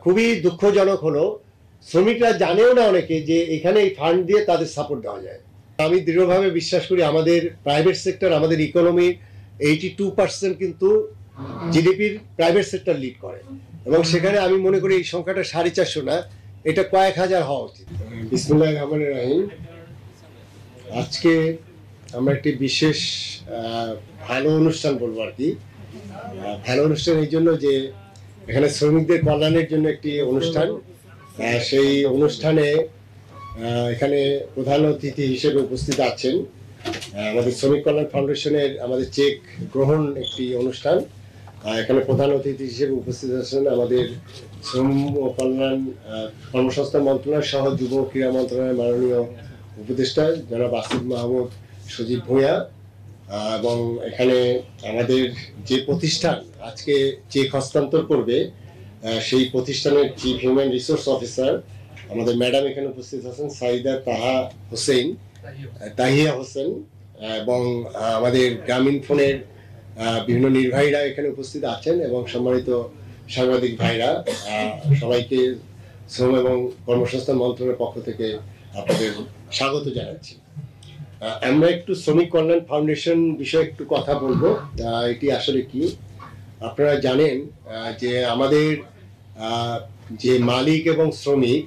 খুবই দুঃখজনক হলো শ্রমিকরা জানেও না অনেকে যে এখানে এই ফান্ড দিয়ে তাদের সাপোর্ট দেওয়া যায়। আমি দৃঢ়ভাবে বিশ্বাস করি আমাদের প্রাইভেট সেক্টর, আমাদের ইকোনমির 82% কিন্তু জিডিপির প্রাইভেট সেক্টর লিড করে, এবং সেখানে আমি মনে করি এই সংখ্যাটা 450 না, এটা কয়েক হাজার হওয়া উচিত। বিসমিল্লাহির রহমানির রহিম। আজকে আমরা একটি বিশেষ ভালো অনুষ্ঠান বলবো আর কি। ভালো অনুষ্ঠান এই জন্য যে এখানে শ্রমিকদের কল্যাণের জন্য একটি অনুষ্ঠান। সেই অনুষ্ঠানে এখানে প্রধান অতিথি হিসেবে উপস্থিত আছেন আমাদের শ্রমিক কল্যাণ ফাউন্ডেশনের আমাদের চেক গ্রহণ একটি অনুষ্ঠান। এখানে প্রধান অতিথি হিসেবে উপস্থিত আছেন আমাদের শ্রম ও কল্যাণ কর্মসংস্থান মন্ত্রণালয় সহ যুব ক্রীড়া মন্ত্রণালয়ের মাননীয় উপদেষ্টা জনাব আসিফ মাহমুদ সজীব ভূঁইয়া, এবং এখানে আমাদের যে প্রতিষ্ঠান আজকে চেক হস্তান্তর করবে সেই প্রতিষ্ঠানের চিফ হিউম্যান রিসোর্স অফিসার আমাদের ম্যাডাম এখানে উপস্থিত আছেন সাইদা তাহিয়া হোসেন, এবং আমাদের গ্রামীণ ফোনের বিভিন্ন নির্বাহীরা এখানে উপস্থিত আছেন, এবং সম্মানিত সাংবাদিক ভাইরা, সবাইকে শ্রম এবং কর্মসংস্থান মন্ত্রণালয়ের পক্ষ থেকে আপনাদের স্বাগত জানাচ্ছি। আমরা একটু শ্রমিক কল্যাণ ফাউন্ডেশন বিষয়ে একটু কথা বলবো। এটি আসলে কি আপনারা জানেন যে আমাদের যে মালিক এবং শ্রমিক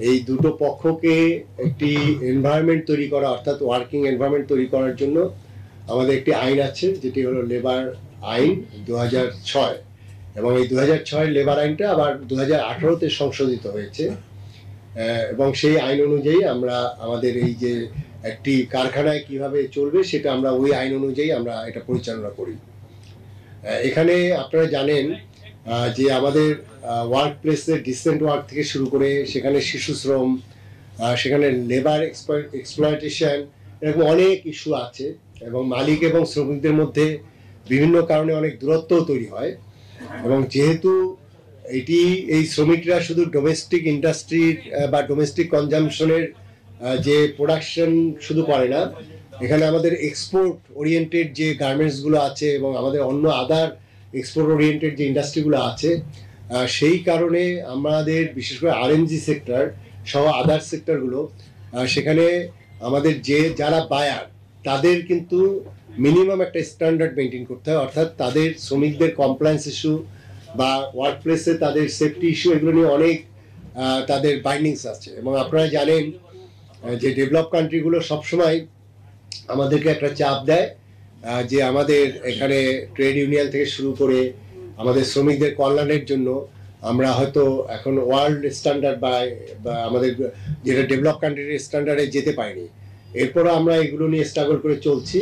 এই দুটো পক্ষকে একটি এনভায়রনমেন্ট তৈরি করা, অর্থাৎ ওয়ার্কিং এনভায়রনমেন্ট তৈরি করার জন্য আমাদের একটি আইন আছে, যেটি হলো লেবার আইন 2006, এবং এই 2006 লেবার আইনটা আবার 2018-তে সংশোধিত হয়েছে, এবং সেই আইন অনুযায়ী আমরা আমাদের এই যে একটি কারখানায় কিভাবে চলবে সেটা আমরা ওই আইন অনুযায়ী আমরা এটা পরিচালনা করি। এখানে আপনারা জানেন যে আমাদের ওয়ার্ক প্লেসে ডিসেন্ট ওয়ার্ক থেকে শুরু করে সেখানে শিশু শ্রম, সেখানে লেবার এক্সপ্লয়টেশন, এরকম অনেক ইস্যু আছে, এবং মালিক এবং শ্রমিকদের মধ্যে বিভিন্ন কারণে অনেক দূরত্বও তৈরি হয়। এবং যেহেতু এই শ্রমিকরা শুধু ডোমেস্টিক ইন্ডাস্ট্রির বা ডোমেস্টিক কনজামশনের যে প্রোডাকশন শুধু করে না, এখানে আমাদের এক্সপোর্ট ওরিয়েন্টেড যে গার্মেন্টসগুলো আছে এবং আমাদের অন্য আদার এক্সপোর্ট ওরিয়েন্টেড যে ইন্ডাস্ট্রিগুলো আছে, সেই কারণে আমাদের বিশেষ করে আরএমজি সেক্টর সহ আদার সেক্টরগুলো, সেখানে আমাদের যারা বায়ার তাদের কিন্তু মিনিমাম একটা স্ট্যান্ডার্ড মেনটেন করতে হয়, অর্থাৎ তাদের শ্রমিকদের কমপ্লায়েন্স ইস্যু বা ওয়ার্ক প্লেসে তাদের সেফটি ইস্যু, এগুলো নিয়ে অনেক তাদের বাইন্ডিংস আছে। এবং আপনারা জানেন যে ডেভেলপ কান্ট্রিগুলো সবসময় আমাদেরকে একটা চাপ দেয় যে আমাদের এখানে ট্রেড ইউনিয়ন থেকে শুরু করে আমাদের শ্রমিকদের কল্যাণের জন্য আমরা হয়তো এখন ওয়ার্ল্ড স্ট্যান্ডার্ড বা আমাদের যেটা ডেভেলপ কান্ট্রির স্ট্যান্ডার্ডে যেতে পারিনি, এরপরও আমরা এগুলো নিয়ে স্ট্রাগল করে চলছি।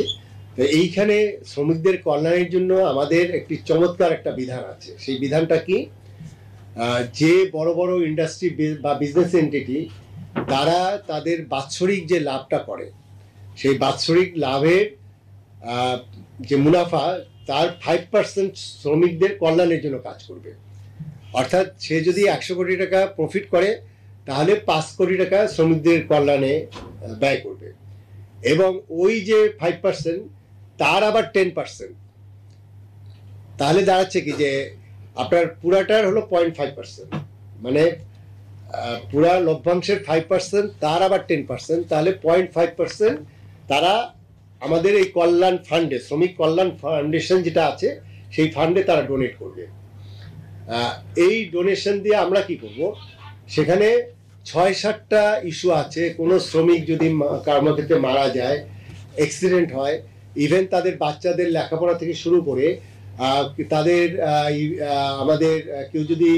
তো এইখানে শ্রমিকদের কল্যাণের জন্য আমাদের একটি চমৎকার একটা বিধান আছে। সেই বিধানটা কি, যে বড় বড় ইন্ডাস্ট্রি বা বিজনেস এন্টিটি তারা তাদের বাৎসরিক যে লাভটা করে, সেই বাৎসরিক লাভের যে মুনাফা তার 5% শ্রমিকদের কল্যাণের জন্য কাজ করবে। অর্থাৎ সে যদি 100 কোটি টাকা প্রফিট করে তাহলে 5 কোটি টাকা শ্রমিকদের কল্যাণে ব্যয় করবে, এবং ওই যে 5% তার আবার 10%, তাহলে দাঁড়াচ্ছে কি যে আপনার পুরাটার হলো 0.5%, মানে পুরা লভ্যাংশের 5% তার আবার 10%, তাহলে 0.5% তারা আমাদের এই কল্যাণ ফান্ডে, শ্রমিক কল্যাণ ফাউন্ডেশন যেটা আছে সেই ফান্ডে তারা ডোনেট করবে। এই ডোনেশন দিয়ে আমরা কি করব, সেখানে 6-7টা ইস্যু আছে। কোনো শ্রমিক যদি কর্মক্ষেত্রে মারা যায়, অ্যাক্সিডেন্ট হয়, ইভেন তাদের বাচ্চাদের লেখাপড়া থেকে শুরু করে তাদের আমাদের কেউ যদি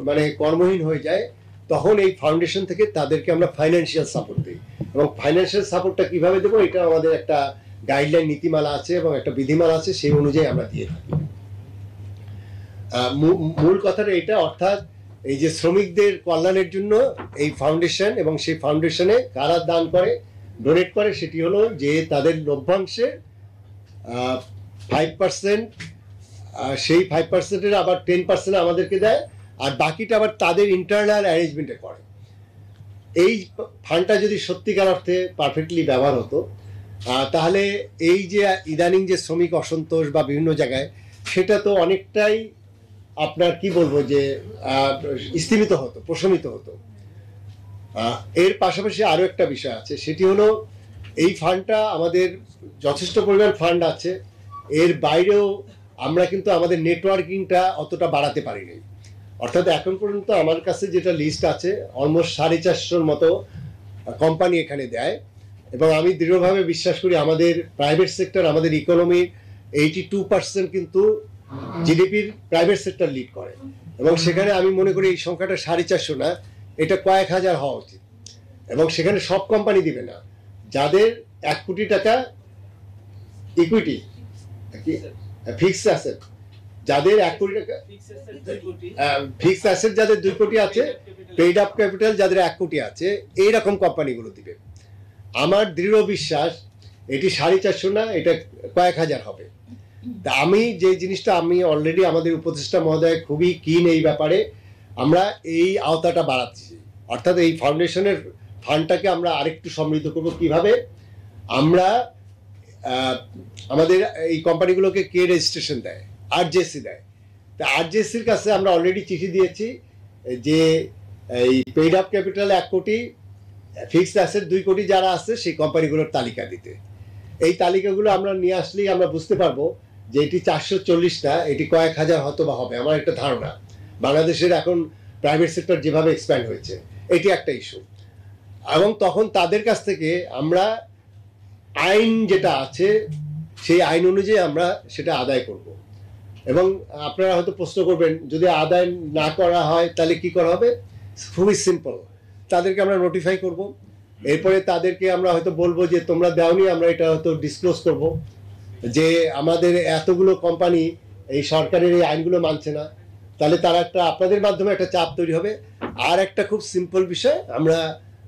মানে কর্মহীন হয়ে যায়, তখন এই ফাউন্ডেশন থেকে তাদেরকে আমরা ফাইন্যান্সিয়াল সাপোর্ট দিই। এবং ফাইন্যান্সিয়াল সাপোর্টটা কিভাবে দেবো, এটা আমাদের একটা গাইডলাইন নীতিমালা আছে এবং একটা বিধিমালা আছে, সেই অনুযায়ী আমরা দিয়ে থাকি। মূল কথাটা এটা, অর্থাৎ এই যে শ্রমিকদের কল্যাণের জন্য এই ফাউন্ডেশন, এবং সেই ফাউন্ডেশনে কারা দান করে, ডোনেট করে, সেটি হলো যে তাদের লভ্যাংশের 5%, সেই 5%-এর আবার 10% আমাদেরকে দেয়, আর বাকিটা আবার তাদের ইন্টারনাল অ্যারেঞ্জমেন্টে করে। এই ফান্ডটা যদি সত্যিকার অর্থে পারফেক্টলি ব্যবহার হতো, তাহলে এই যে ইদানিং যে শ্রমিক অসন্তোষ বা বিভিন্ন জায়গায়, সেটা তো অনেকটাই আপনার কি বলবো যে স্তীমিত হতো, প্রশমিত হতো। এর পাশাপাশি আরো একটা বিষয় আছে, সেটি হলো এই ফান্ডটা আমাদের যথেষ্ট পরিমাণ ফান্ড আছে, এর বাইরেও আমরা কিন্তু আমাদের নেটওয়ার্কিংটা অতটা বাড়াতে পারিনি। অর্থাৎ এখন পর্যন্ত আমার কাছে যেটা লিস্ট আছে, অলমোস্ট 450-র মতো কোম্পানি এখানে দেয়, এবং আমি দৃঢ়ভাবে বিশ্বাস করি আমাদের প্রাইভেট সেক্টর, আমাদের ইকোনমির 82% কিন্তু জিডিপির প্রাইভেট সেক্টর লিড করে, এবং সেখানে আমি মনে করি এই সংখ্যাটা 450 না, এটা কয়েক হাজার হওয়া উচিত। এবং সেখানে সব কোম্পানি দিবে না, যাদের 1 কোটি টাকা ইকুইটি, ফিক্সড অ্যাসেট, যাদের 1 কোটি টাকা ফিক্সড অ্যাসেট, যাদের 2 কোটি আছে, পেইড আপ ক্যাপিটাল যাদের 1 কোটি আছে, এইরকম কোম্পানিগুলো দিবে। আমার দৃঢ় বিশ্বাস এটি 450 না, এটা কয়েক হাজার হবে। তা আমি যে জিনিসটা, আমি অলরেডি আমাদের উপদেষ্টা মহোদয় খুবই কিন এই ব্যাপারে, আমরা এই আওতাটা বাড়াচ্ছি, অর্থাৎ এই ফাউন্ডেশনের ফান্ডটাকে আমরা আরেকটু সমৃদ্ধ করব। কিভাবে? আমরা আমাদের এই কোম্পানিগুলোকে কে রেজিস্ট্রেশন দেয়, আরজেসি দেয়। তা আরজেসির কাছে আমরা অলরেডি চিঠি দিয়েছি যে এই পেইড আপ ক্যাপিটাল 1 কোটি, ফিক্সড অ্যাসেট 2 কোটি যারা আছে সেই কোম্পানিগুলোর তালিকা দিতে। এই তালিকাগুলো আমরা নিয়ে আসলেই আমরা বুঝতে পারবো যে এটি 440 না, এটি কয়েক হাজার হয়তো বা হবে, আমার একটা ধারণা। বাংলাদেশের এখন প্রাইভেট সেক্টর যেভাবে এক্সপ্যান্ড হয়েছে, এটি একটা ইস্যু। এবং তখন তাদের কাছ থেকে আমরা আইন যেটা আছে সেই আইন অনুযায়ী আমরা সেটা আদায় করব। এবং আপনারা হয়তো প্রশ্ন করবেন, যদি আদায় না করা হয় তাহলে কি করা হবে? খুবই সিম্পল, তাদেরকে আমরা নোটিফাই করব, এরপরে তাদেরকে আমরা হয়তো বলবো যে তোমরা দেওনি, আমরা এটা হয়তো ডিসক্লোজ করব যে আমাদের এতগুলো কোম্পানি এই সরকারের এই আইনগুলো মানছে না। তাহলে তারা একটা, আপনাদের মাধ্যমে একটা চাপ তৈরি হবে। আর একটা খুব সিম্পল বিষয়, আমরা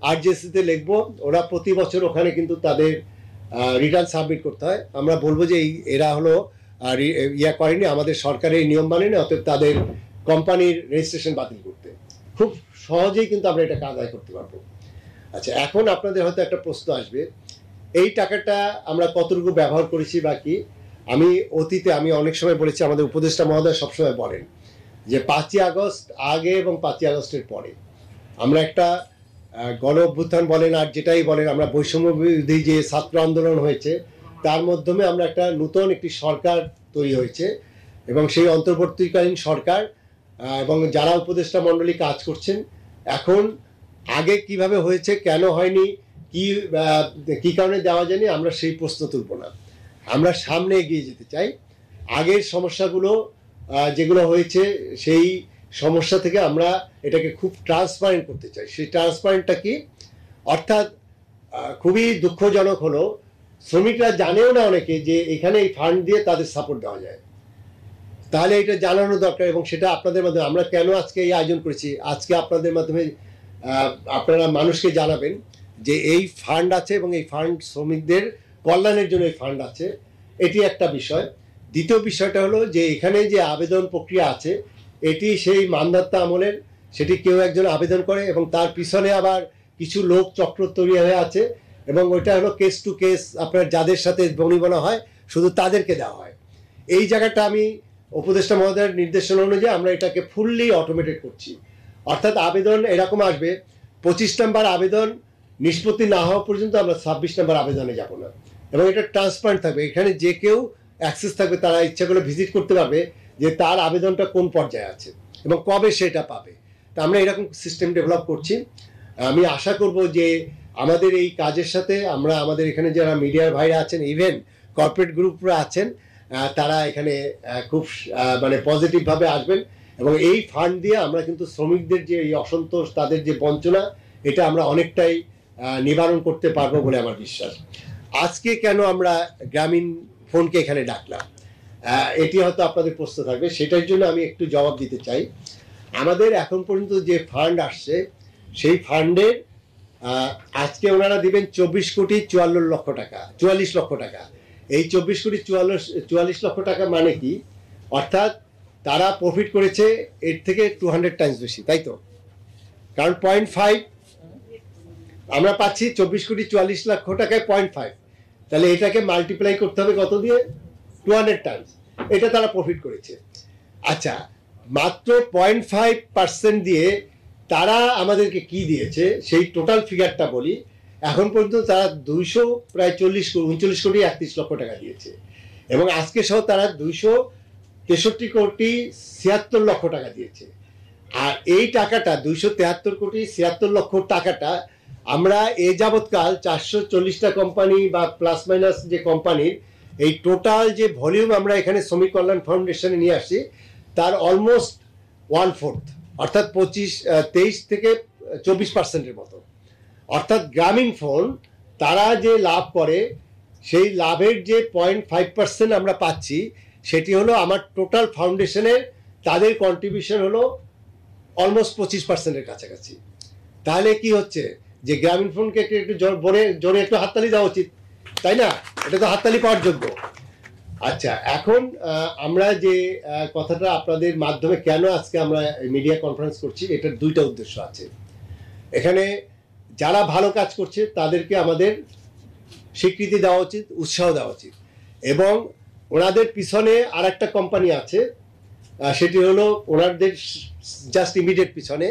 আরজেসিতে লিখবো, ওরা প্রতি বছর ওখানে কিন্তু তাদের রিটার্ন সাবমিট করতে হয়। আমরা বলবো যে এরা হলো ইয়া করেনি, আমাদের সরকারের এই নিয়ম মানেনি, অতএব তাদের কোম্পানির রেজিস্ট্রেশন বাতিল করতে। খুব সহজেই কিন্তু আমরা এটাকে আদায় করতে পারবো। আচ্ছা, এখন আপনাদের হয়তো একটা প্রশ্ন আসবে, এই টাকাটা আমরা কতটুকু ব্যবহার করেছি বা কি। আমি অতীতে আমি অনেক সময় বলেছি, আমাদের উপদেষ্টা মহোদয় সবসময় বলেন যে 5ই আগস্ট আগে এবং 5ই আগস্টের পরে আমরা একটা গণ অভ্যুত্থান বলেন আর যেটাই বলেন, আমরা বৈষম্য বিরোধী যে ছাত্র আন্দোলন হয়েছে তার মাধ্যমে আমরা একটা নতুন একটি সরকার তৈরি হয়েছে, এবং সেই অন্তর্বর্তীকালীন সরকার এবং যারা উপদেষ্টা মণ্ডলী কাজ করছেন, এখন আগে কিভাবে হয়েছে, কেন হয়নি, কি কারণে দেওয়া যায়নি, আমরা সেই প্রশ্ন তুলব না। আমরা সামনে এগিয়ে যেতে চাই। আগের সমস্যাগুলো যেগুলো হয়েছে সেই সমস্যা থেকে আমরা এটাকে খুব ট্রান্সপারেন্ট করতে চাই। সেই ট্রান্সপারেন্টটা কি? অর্থাৎ খুবই দুঃখজনক হলো, শ্রমিকরা জানেও না অনেকে যে এখানে এই ফান্ড দিয়ে তাদের সাপোর্ট দেওয়া যায়। তাহলে এটা জানানো দরকার, এবং সেটা আপনাদের মাধ্যমে। আমরা কেন আজকে এই আয়োজন করেছি, আজকে আপনাদের মাধ্যমে আপনারা মানুষকে জানাবেন যে এই ফান্ড আছে, এবং এই ফান্ড শ্রমিকদের কল্যাণের জন্য এই ফান্ড আছে, এটি একটা বিষয়। দ্বিতীয় বিষয়টা হলো যে এখানে যে আবেদন প্রক্রিয়া আছে, এটি সেই মান্ধাত্তা আমলের, সেটি কেউ একজন আবেদন করে এবং তার পিছনে আবার কিছু লোক চক্র তৈরি হয়ে আছে, এবং ওইটা হলো কেস টু কেস, আপনার যাদের সাথে বনিবনা হয় শুধু তাদেরকে দেওয়া হয়। এই জায়গাটা আমি উপদেষ্টা মহোদয়ের নির্দেশনা অনুযায়ী আমরা এটাকে ফুললি অটোমেটেড করছি। অর্থাৎ আবেদন এরকম আসবে, 25 নম্বর আবেদন নিষ্পত্তি না হওয়া পর্যন্ত আমরা 26 নম্বর আবেদনে যাব না, এবং এটা ট্রান্সপারেন্ট থাকবে। এখানে যে কেউ অ্যাক্সেস থাকবে, তারা ইচ্ছা করে ভিজিট করতে পারবে যে তার আবেদনটা কোন পর্যায়ে আছে এবং কবে সেটা পাবে। তা আমরা এরকম সিস্টেম ডেভেলপ করছি। আমি আশা করব যে আমাদের এই কাজের সাথে আমরা, আমাদের এখানে যারা মিডিয়ার ভাইরা আছেন, ইভেন কর্পোরেট গ্রুপরা আছেন, তারা এখানে খুব মানে পজিটিভভাবে আসবেন, এবং এই ফান্ড দিয়ে আমরা কিন্তু শ্রমিকদের যে এই অসন্তোষ, তাদের যে বঞ্চনা, এটা আমরা অনেকটাই নিবারণ করতে পারবো বলে আমার বিশ্বাস। আজকে কেন আমরা গ্রামীণ ফোনকে এখানে ডাকলাম, এটি হয়তো আপনাদের প্রশ্ন থাকবে, সেটার জন্য আমি একটু জবাব দিতে চাই। আমাদের এখন পর্যন্ত যে ফান্ড আসছে, সেই ফান্ডের আজকে ওনারা দিবেন 44 লক্ষ টাকা। এই 44 লক্ষ টাকা মানে কি? অর্থাৎ তারা প্রফিট করেছে এর থেকে 200 টাইমস বেশি, তাই তো? কারণ 0.5 আমরা পাচ্ছি, 24 লক্ষ টাকায় 0.5, তাহলে এটাকে মাল্টিপ্লাই করতে হবে কত দিয়ে? 200 টাইমস। এটা তারা প্রফিট করেছে। আচ্ছা, মাত্র 0.5% দিয়ে তারা আমাদেরকে কি দিয়েছে সেই টোটাল ফিগারটা বলি। এখন পর্যন্ত তারা প্রায় 39 কোটি 31 লক্ষ টাকা দিয়েছে এবং আজকে সহ তারা 263 কোটি 76 লক্ষ টাকা দিয়েছে। আর এই টাকাটা 273 কোটি 76 লক্ষ টাকাটা আমরা এ যাবৎকাল 440টা কোম্পানি বা প্লাস মাইনাস যে কোম্পানির এই টোটাল যে ভলিউম আমরা এখানে শ্রমিক কল্যাণ ফাউন্ডেশনে নিয়ে আসছি তার অলমোস্ট 1/4, অর্থাৎ 23 থেকে 24% মতো। অর্থাৎ গ্রামীণ ফোন তারা যে লাভ করে সেই লাভের যে 0.5% আমরা পাচ্ছি সেটি হলো আমার টোটাল ফাউন্ডেশনের তাদের কন্ট্রিবিউশন হলো অলমোস্ট 25%-এর কাছাকাছি। তাহলে কি হচ্ছে যে গ্রামীণ ফোনকে একটু জোরে একটু হাততালি দেওয়া উচিত, তাই না? এটা তো হাততালি পাওয়ার যোগ্য। আচ্ছা, এখন আমরা যে কথাটা আপনাদের মাধ্যমে কেন আজকে আমরা মিডিয়া কনফারেন্স করছি, এটার দুইটা উদ্দেশ্য আছে। এখানে যারা ভালো কাজ করছে তাদেরকে আমাদের স্বীকৃতি দেওয়া উচিত, উৎসাহ দেওয়া উচিত। এবং ওনাদের পিছনে আর একটা কোম্পানি আছে, সেটি হলো ওনাদের জাস্ট ইমিডিয়েট পিছনে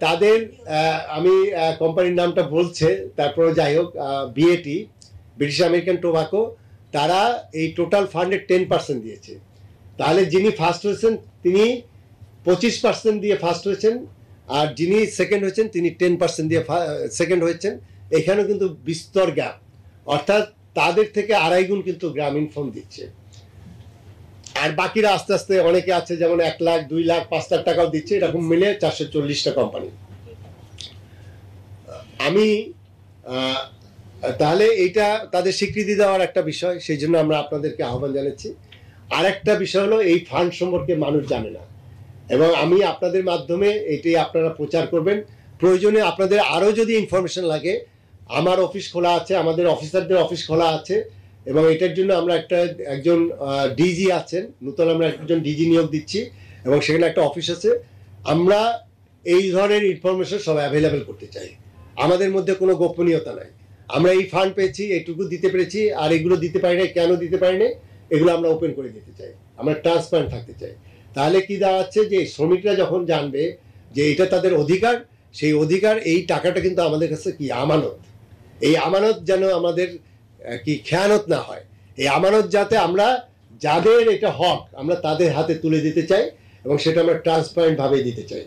তাদের আমি কোম্পানির নামটা বলছে, তারপরে যাই হোক, বিএটি, ব্রিটিশ আমেরিকান টোবাকো, তারা এই টোটাল ফান্ডের 10% দিয়েছে। তাহলে যিনি ফার্স্ট হয়েছেন তিনি 25% দিয়ে ফার্স্ট হয়েছেন, আর যিনি সেকেন্ড হয়েছেন তিনি 10% দিয়ে সেকেন্ড হয়েছেন। এখানেও কিন্তু বিস্তর গ্যাপ, অর্থাৎ তাদের থেকে 2.5 গুণ কিন্তু গ্রামীণ ফোন দিচ্ছে। আর বাকিরা আস্তে আস্তে অনেকে আছে, যেমন 1 লাখ 2 লাখ 5 লাখ টাকাও দিচ্ছে, এরকম মিলে 440টা কোম্পানি। আমি তাহলে এইটা তাদের স্বীকৃতি দেওয়ার একটা বিষয়, সেই জন্য আমরা আপনাদেরকে আহ্বান জানাচ্ছি। আর একটা বিষয় হলো এই ফান্ড সম্পর্কে মানুষ জানে না, এবং আমি আপনাদের মাধ্যমে এটি আপনারা প্রচার করবেন। প্রয়োজনে আপনাদের আরও যদি ইনফরমেশন লাগে, আমার অফিস খোলা আছে, আমাদের অফিসারদের অফিস খোলা আছে, এবং এটার জন্য আমরা একজন ডিজি আছেন, নতুন আমরা একজন ডিজি নিয়োগ দিচ্ছি, এবং সেখানে একটা অফিস আছে। আমরা এই ধরনের ইনফরমেশন সব অ্যাভেলেবেল করতে চাই। আমাদের মধ্যে কোনো গোপনীয়তা নাই। আমরা এই ফান্ড পেয়েছি, এইটুকু দিতে পেরেছি, আর এগুলো দিতে পারি না, কেন দিতে পারি না, এগুলো আমরা ওপেন করে দিতে চাই। আমরা ট্রান্সপারেন্ট থাকতে চাই। তাহলে কি দাঁড়াচ্ছে যে শ্রমিকরা যখন জানবে যে এটা তাদের অধিকার, সেই অধিকার, এই টাকাটা কিন্তু আমাদের কাছে কি আমানত। এই আমানত যেন আমাদের কি খেয়ানত না হয়। এই আমানত যাতে আমরা যাদের এটা হক আমরা তাদের হাতে তুলে দিতে চাই, এবং সেটা আমরা ট্রান্সপারেন্ট ভাবে দিতে চাই।